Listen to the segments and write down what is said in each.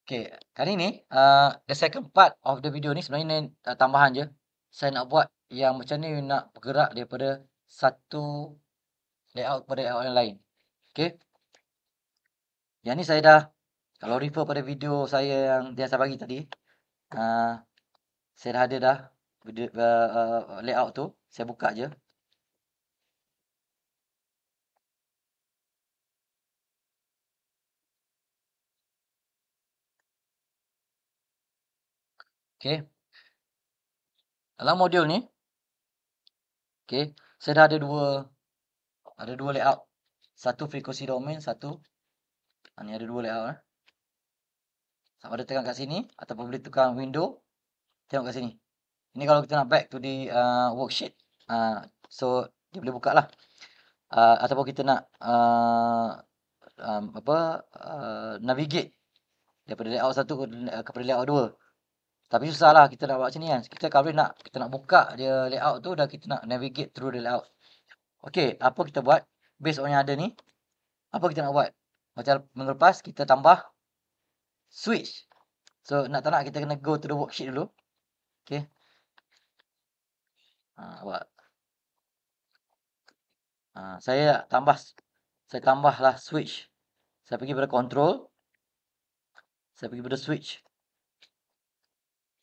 Okay, kali ni the second part of the video ni sebenarnya ni tambahan je. Saya nak buat yang macam ni nak bergerak daripada satu layout kepada layout yang lain. Okay, yang ni saya dah, kalau refer pada video saya yang saya bagi tadi, saya dah ada dah video, layout tu. Saya buka je. Okay, dalam modul ni, okay, saya dah ada dua layout. Satu frequency domain, satu ni ada dua layout. Sama ada tekan kat sini ataupun boleh tekan window, tengok kat sini. Ini kalau kita nak back to the worksheet, so dia boleh buka lah. Ataupun kita nak navigate daripada layout satu kepada layout dua. Tapi susah lah kita nak buat macam ni kan. Kita kalau kita nak buka dia layout tu, dan kita nak navigate through the layout. Okay, apa kita buat based on yang ada ni, apa kita nak buat? Macam minggu lepas kita tambah switch. So nak tak nak kita kena go to the worksheet dulu. Okay, buat. Saya tambahlah switch. Saya pergi pada control. Saya pergi pada switch.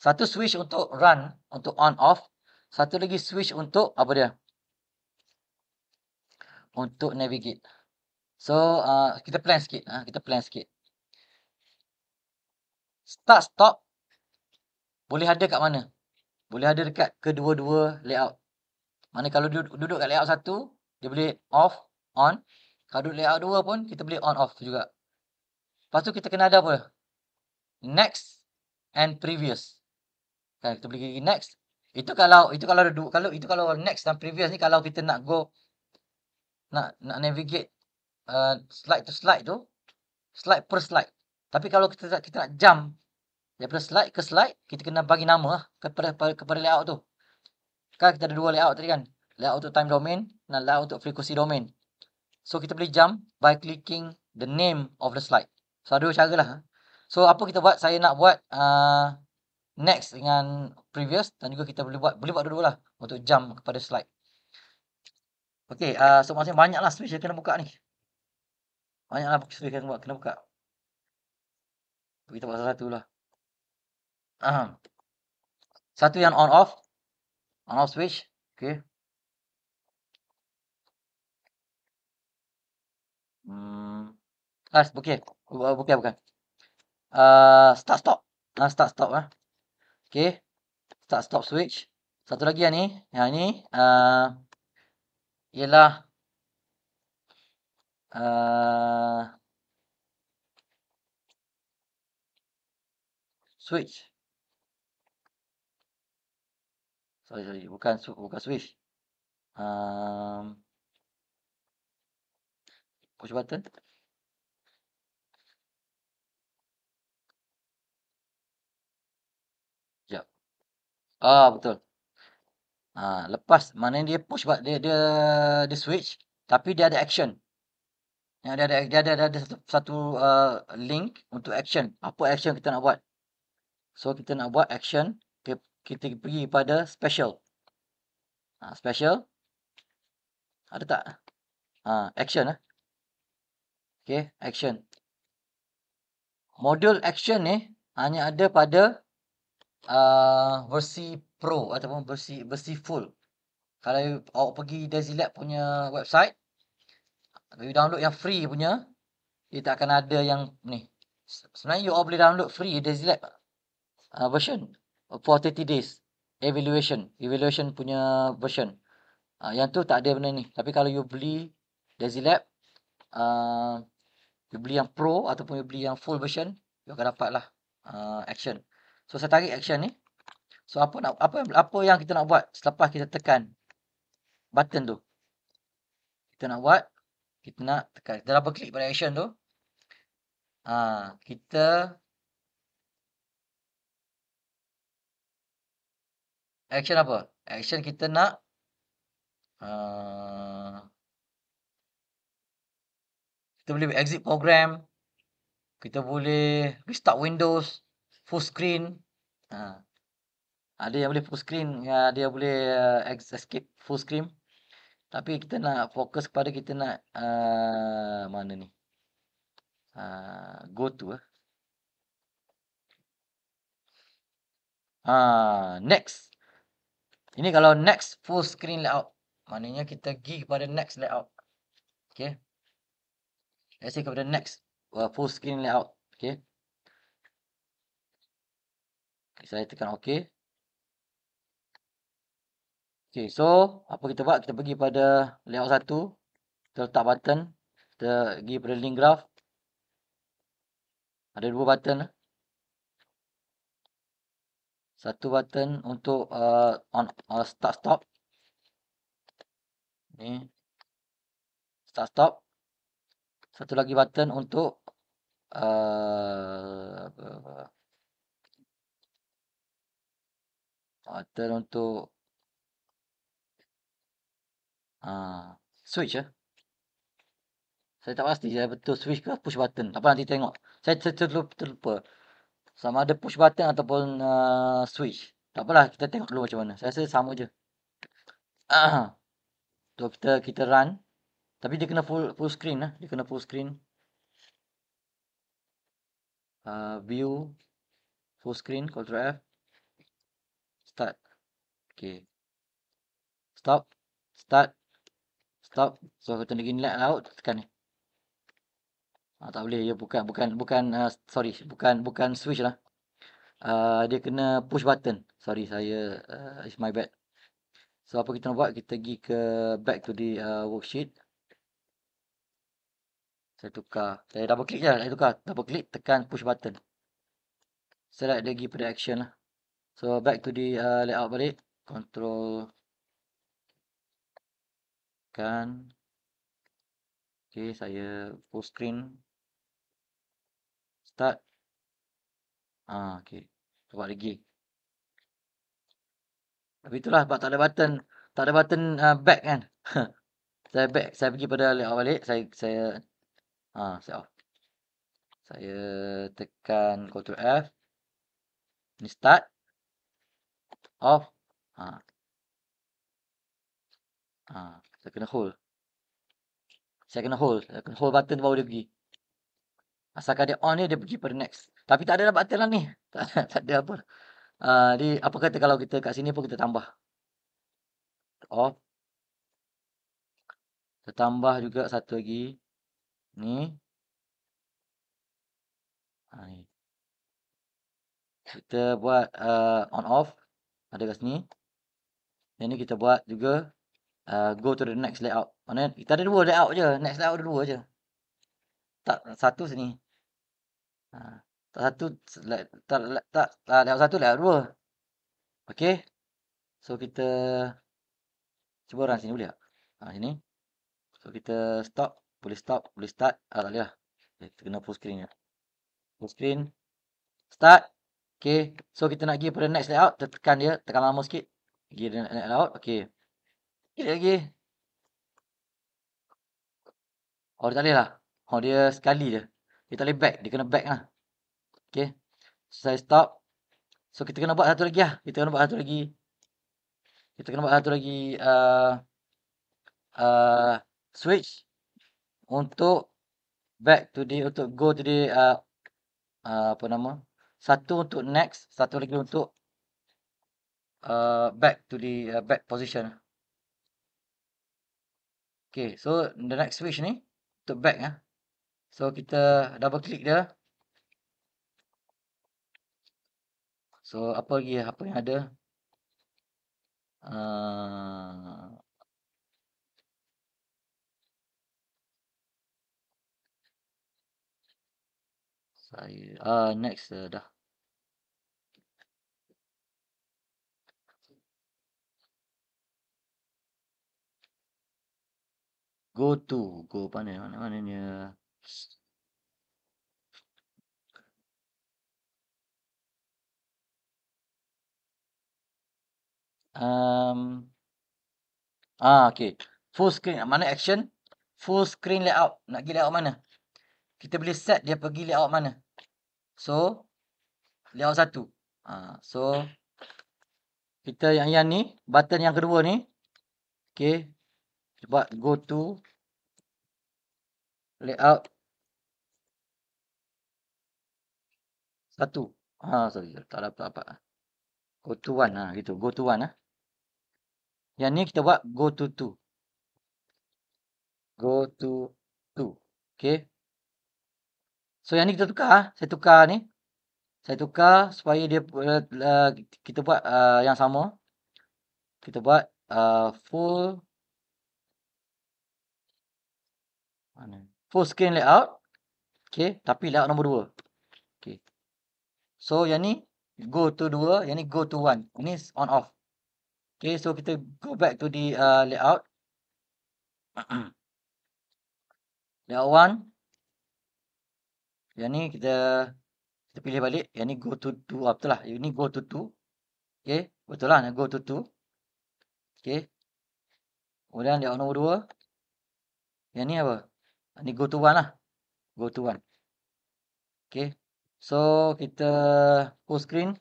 Satu switch untuk run, untuk on off. Satu lagi switch untuk apa dia? Untuk navigate. So kita plan sikit. Start stop boleh ada kat mana? Boleh ada dekat kedua-dua layout. Mana kalau duduk kat layout satu, dia boleh off, on. Kalau duduk layout dua pun, kita boleh on, off juga. Lepas tu kita kena ada apa? Next and previous. Kan, kita boleh pergi next. Itu kalau next dan previous ni kalau kita nak go, nak navigate slide to slide tu, slide per slide. Tapi kalau kita nak jump daripada slide ke slide, kita kena bagi nama lah kepada layout tu. Kan kita ada dua layout tadi kan. Layout untuk time domain dan layout untuk frequency domain. So kita boleh jump by clicking the name of the slide. So ada dua cara lah. So apa kita buat? Saya nak buat next dengan previous, dan juga kita boleh buat dua-dua lah untuk jump kepada slide. Okay, so maksudnya banyaklah switch yang kena buka ni. Banyaklah switch yang kena buka. Kita buat satu lah. Satu yang on off switch. Okay. Okay. Bukan. Start stop. Start stop Okay. Start stop switch. Satu lagi yang ni. Yang ni ialah switch. Sorry. Bukan switch. Push button. Sekejap. Betul. Lepas mana dia push dia switch, tapi dia ada action. Yang dia ada satu link untuk action. Apa action kita nak buat? So kita nak buat action, kita pergi pada special. Special. Ada tak? Action Okay, action. Modul action ni hanya ada pada versi Pro ataupun versi full. Kalau awak pergi Dazilab punya website, kalau you download yang free punya, dia tak akan ada yang ni. Sebenarnya you all boleh download free Dazilab version for 30 days evaluation punya version. Yang tu tak ada benda ni. Tapi kalau you beli Dazilab, you beli yang Pro ataupun you beli yang full version, you akan dapat lah action. So saya tarik action ni. So apa yang kita nak buat selepas kita tekan button tu? Kita nak buat, kita nak tekan, kita double klik pada action tu. Kita action apa? Action kita nak kita boleh exit program. Kita boleh restart Windows, full screen. Ha, ada yang boleh full screen, ya, dia boleh escape full screen. Tapi kita nak fokus kepada kita nak mana ni? Go to next. Ini kalau next full screen layout. Maknanya kita pergi kepada next layout. Okay. Let's say kepada next full screen layout. Okay. Saya tekan OK. Okay, so apa kita buat? Kita pergi pada layout 1. Kita letak button. Kita pergi pada link graph. Ada 2 button. Satu button untuk on start stop. Ni. Start stop. Satu lagi button untuk button untuk switch. Saya tak pasti saya betul switch ke push button. Apa nanti tengok. Saya terlupa. Sama ada push button ataupun switch. Tak apalah, kita tengok dulu macam mana. Saya rasa sama je. So kita run. Tapi dia kena full screen lah. Dia kena full screen. View full screen, Ctrl F. Start. Okay. Stop. Start. Stop. So kita nak pergi layout, tekan ni. Tak boleh, dia bukan sorry, bukan switch lah. Dia kena push button. Sorry, saya it's my bad. So apa kita nak buat? Kita pergi ke back to the worksheet. Saya tukar. Saya double click je. Saya tukar. Double click, tekan push button. Select dia pergi pada action lah. So back to the layout balik. Control. Kan. Okay, saya full screen. Start. Okay. Buat lagi. Tapi itulah sebab tak ada button. Tak ada button back kan. Saya back. Saya pergi pada layout balik. Saya off. Saya tekan Ctrl F. Ni start. Off. Saya kena hold. Saya kena hold button baru dia pergi. Asalkan dia on ni, dia pergi pada next. Tapi tak ada lah button lah ni. Tak ada apa. Apa kata kalau kita kat sini pun kita tambah. Off. Kita tambah juga satu lagi. Ni. Ni. Kita buat on off. Ada kat sini. Yang ni kita buat juga go to the next layout. Mana kita ada 2 layout je. Next layout ada 2 je. Tak, satu sini. Tak satu, tak layout 1, layout 2. Okay. So kita cuba run sini boleh tak? Sini. So kita stop, boleh start. Tak boleh lah. Kita kena full screen je. Full screen. Start. Okay. So kita nak pergi pada next layout, tekan dia, tekan lama sikit. Pergi dia next layout. Okay. Sikit lagi. Dia tak boleh lah. Dia sekali je. Dia tak boleh back. Dia kena back lah. Okay. So, saya stop. So kita kena buat satu lagi lah. Kita kena buat satu lagi switch untuk back to the, untuk go to the apa nama, satu untuk next, satu lagi untuk back to the back position. Okay, so the next switch ni untuk back so kita double click dia. So apa yang ada, saya next dah. Go mananya. Okay. Full screen. Mana action? Full screen layout. Nak pergi layout mana? kita boleh set dia pergi layout mana. So, layout 1. So, kita yang ni, button yang kedua ni, okay, kita buat go to layout 1. Sorry, tak dapat. Go to 1, gitu. Go to 1, Yang ni kita buat go to 2. Go to 2. Okay. So, yang ni kita tukar. Saya tukar ni. Saya tukar supaya dia kita buat yang sama. Kita buat full screen layout. Okay. Tapi layout nombor 2. Okay. So, yang ni go to 2. Yang ni go to 1. Ini on off. Okay. So, kita go back to the layout. Layout 1. Yang ni kita pilih balik. Yang ni go to 2. Betul lah. Ini go to 2. Okay. Betul lah. Go to 2. Okay. Kemudian layout nombor 2. Yang ni apa? Ni go to 1 lah. Go to 1. Okay. So, kita full screen.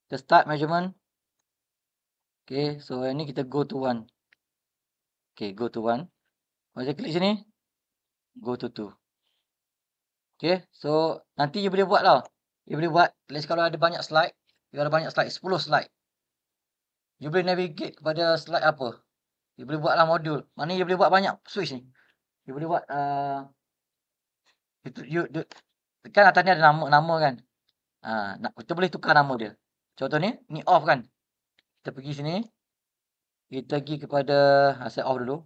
Kita start measurement. Okay. So, yang ni kita go to 1. Okay. Go to 1. Kalau saya klik sini. Go to 2. Okay. So, nanti you boleh buat lah. You boleh buat. Let's kalau ada banyak slide. You ada banyak slide. 10 slide. You boleh navigate kepada slide apa. You boleh buat lah modul. Maknanya you boleh buat banyak switch ni. You boleh buat. Kan atas ni ada nama kan. Kita boleh tukar nama dia. Contoh ni off kan. Kita pergi sini. Kita pergi kepada, saya off dulu.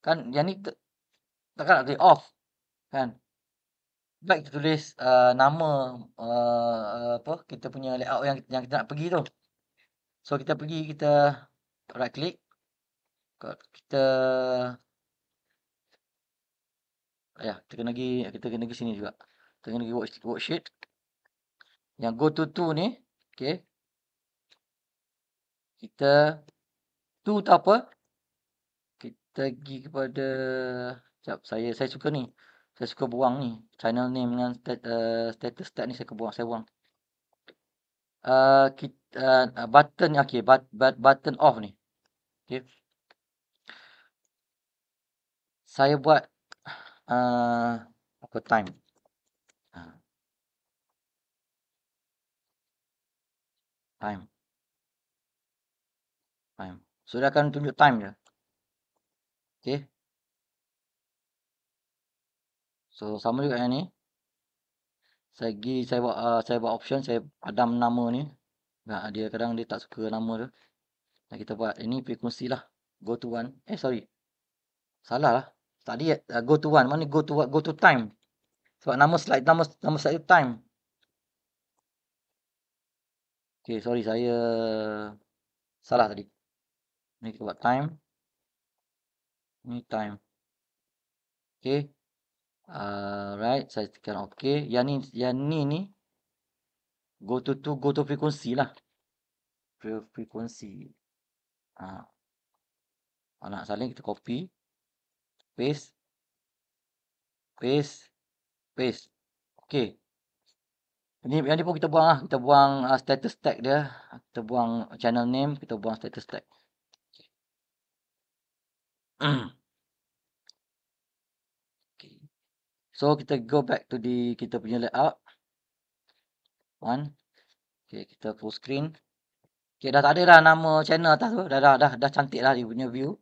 Kan yang ni takkan nak tulis off. Kan. Baik kita tulis nama kita punya layout yang kita nak pergi tu. So kita pergi, kita right click. Kita kena pergi sini juga. Kita kena pergi worksheet. Yang go to 2 ni, okay. Kita 2 tu apa? Kita pergi kepada, sekejap, saya suka ni. Saya suka buang ni. Channel name dengan status tag ni saya buang. Button, okay, button off ni. Okay. Saya buat time. Time. So, dia akan tunjuk time je. Okay. So, sama juga yang ni. Saya buat option, saya padam nama ni. Dia kadang dia tak suka nama tu. Dan kita buat ini frekuensi lah. Go to 1. Sorry. Salah lah. Tadi go to 1. Mana go to time. Sebab nama slide tu time. Okay, sorry, saya salah tadi. Ni kita buat time. Ni time. Okay. Right, saya tekan okay. Yang ni go to frekuensi lah. Frekuensi. Nak salin, kita copy. Paste. Okay. Yang ni pun kita buang lah. Kita buang status tag dia. Kita buang channel name. Kita buang status tag. Okay. So, kita go back to kita punya layout. 1. Okay, kita full screen. Okay, dah tak ada dah nama channel atas tu. Dah cantik lah dia punya view.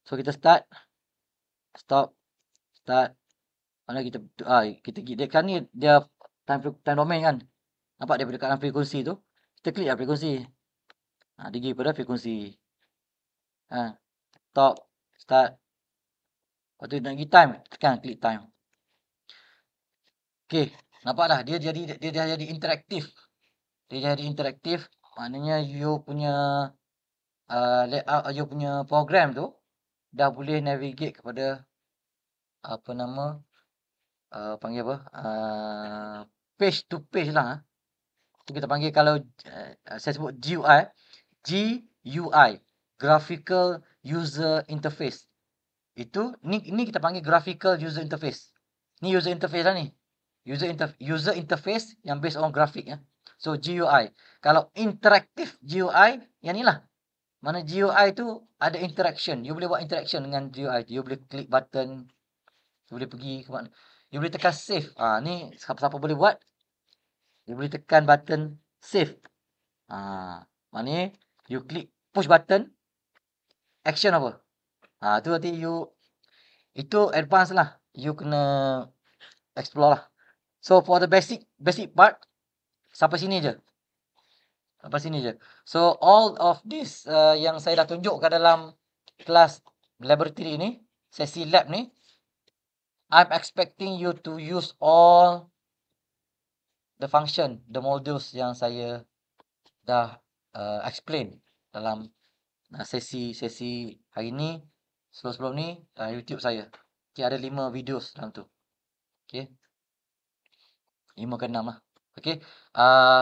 So, kita start. Stop. Start. Mana kita kan ni dia time domain kan. Nampak dia dekat dalam frekuensi tu. Kita klik lah frekuensi. Dia pergi pada frekuensi. Stop. Start. Lepas tu nak pergi time. Tekan klik time. Okay. Nampak dah. Dia dah jadi interaktif. Maknanya you punya layout, you punya program tu dah boleh navigate kepada panggil apa? Page to page lah. Tu kita panggil, kalau saya sebut GUI, Graphical User Interface. Ni kita panggil graphical user interface. Ni user interface lah ni. User interface yang based on grafik ya. So GUI. Kalau interactive GUI, yang ni lah. Mana GUI tu ada interaction. You boleh buat interaction dengan GUI. You boleh klik button. You boleh pergi ke mana. You boleh tekan save. Ni siapa boleh buat. You boleh tekan button save. Maknanya you klik push button. Action apa? Tu nanti itu advance lah. You kena explore lah. So for the basic part, sampai sini je. Sampai sini je. So all of this yang saya dah tunjukkan dalam kelas laboratory ni, sesi lab ni, I'm expecting you to use all the function, the modules yang saya dah explain dalam sesi hari ni. Sebelum ni YouTube saya. Okay, ada 5 videos dalam tu. Okay. 5 ke 6 lah. Okay.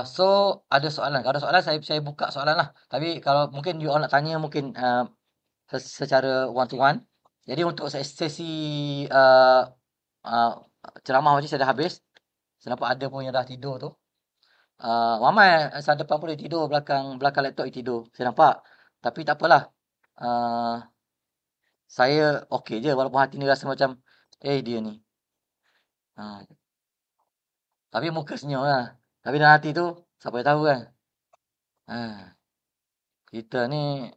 So ada soalan. Kalau ada soalan saya buka soalan lah. Tapi kalau mungkin you all nak tanya mungkin secara one to one. Jadi untuk sesi ceramah macam saya dah habis. Saya nampak ada pun yang dah tidur tu. Ramai saat depan pun dia tidur, belakang laptop dia tidur. Saya nampak. Tapi tak apalah. Saya okey je walaupun hati ni rasa macam dia ni. Tapi muka senyum lah. Tapi dalam hati tu siapa yang tahu kan. Kita ni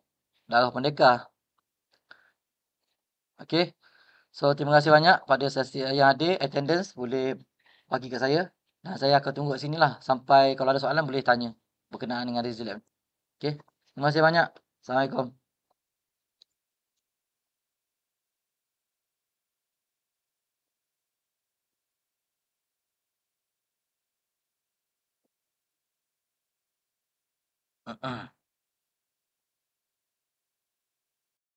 darah pendekar. Okey. So terima kasih banyak pada sesi yang ada attendance boleh bagi kat saya. Dan saya akan tunggu kat sini lah sampai kalau ada soalan boleh tanya berkenaan dengan result lab. Okey. Terima kasih banyak. Assalamualaikum.